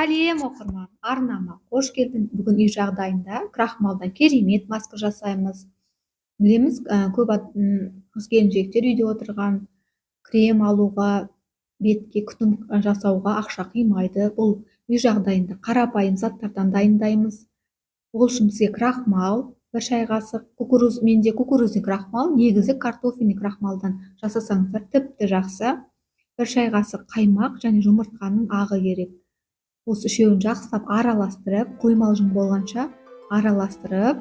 сәлем оқырман, арнама қош келдің. Бүгін үй жағдайында крахмалдан керемет маска жасаймыз. Білеміз, көп қыз келіншектер үйде отырған, крем алуға, бетке күтім жасауға ақша қимайды. Бұл үй жағдайында қарапайым заттардан дайындаймыз. Ол үшін бізге крахмал, бір шай қасық, менде кукурузный крахмал, негізі картофельный крахмалдан жасасаңыздар тіпті жақсы. Бір шай қасық қаймақ және жұмыртқаның ағы керек. Осы үшеуін жақсылап араластырып, қоймалжың болғанша араластырып,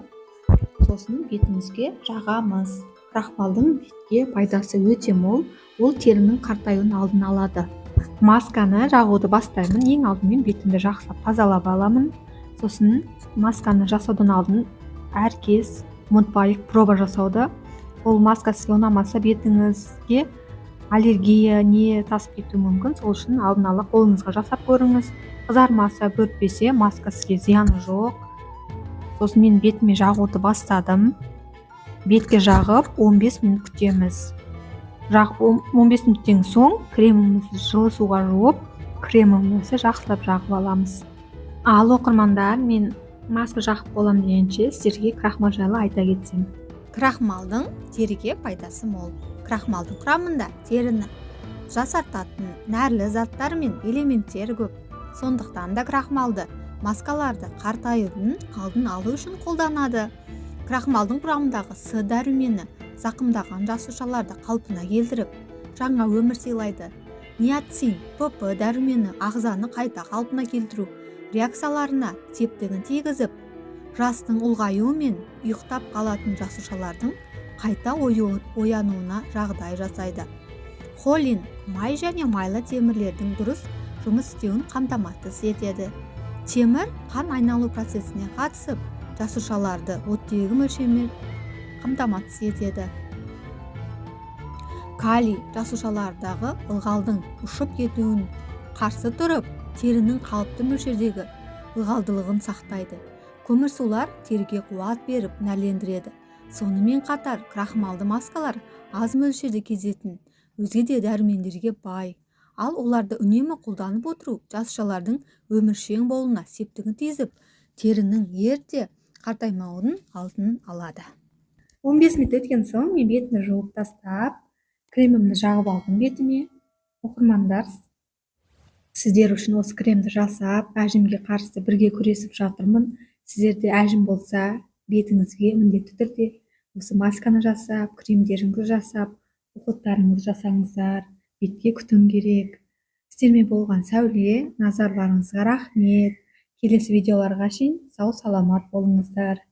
сосын бетімізге жағамыз. Крахмалдың бетке пайдасы өте мол, ол терінің қартаюын алдын алады. Масканы жағуды бастаймын. Ең алдымен бетімді жақсылап тазалап аламын. Сосын масканы жасаудан алдын әркез ұмытпайық проба жасауды. Ол маска сізге ұнамаса, бетіңізге аллергия не тасып кетуі мүмкін. Сол үшін алдын ала қолыңызға жасап көріңіз. Қызармаса, бөртпесе, маска сізге зияны жоқ. Сосын мен бетіме жағуды бастадым. Бетке жағып 15 минут күтеміз. 15 минуттен соң кремімізді жылы суға жуып, кремімізді жақсылап жағып аламыз. Ал оқырмандар, мен маска жағып болам дегенше сіздерге крахмал жайлы айта кетсем. Крахмалдың теріге пайдасы мол. Крахмалдың құрамында теріні жасартатын нәрлі заттар мен элементтер көп. Сондықтан да крахмалды маскаларды қартаюдың алдын алу үшін қолданады. Крахмалдың құрамындағы С дәрумені зақымдаған жасушаларды қалпына келтіріп, жаңа өмір сыйлайды. Ниацин, ПП дәрумені ағзаны қайта қалпына келтіру реакцияларына септігін тигізіп, жастың ұлғаюы мен ұйықтап қалатын жасушалардың қайта оянуына жағдай жасайды. Холин, май және майлы темірлердің дұрыс жұмыс істеуін қамтамасыз етеді. Темір қан айналу процесіне қатысып, жасушаларды оттегі мөлшерімен қамтамасыз етеді. Калий жасушалардағы ылғалдың ұшып кетуін қарсы тұрып, терінің қалыпты мөлшердегі ылғалдылығын сақтайды. Көмірсулар теріге қуат беріп нәрлендіреді. Сонымен қатар крахмалды маскалар аз мөлшерде кезетін өзге де дәрумендерге бай. Ал оларды үнемі қолданып отыру жасушалардың өміршең болуына септігін тигізіп, терінің ерте қартаймауының алдын алады. 15 минут өткен соң мен бетімді жуып тастап, кремімді жағып алдым бетіме. Оқырмандар, сіздер үшін осы кремді жасап, әжімге қарсы бірге күресіп жатырмын. Сіздерде әжім болса, бетіңізге міндетті түрде осы масканы жасап, кремдеріңізді жасап, уходтарыңызды жасаңыздар. Бетке күтім керек. Сіздермен болған Сәуле, назарларыңызға рахмет. Келесі видеоларға шейін сау саламат болыңыздар.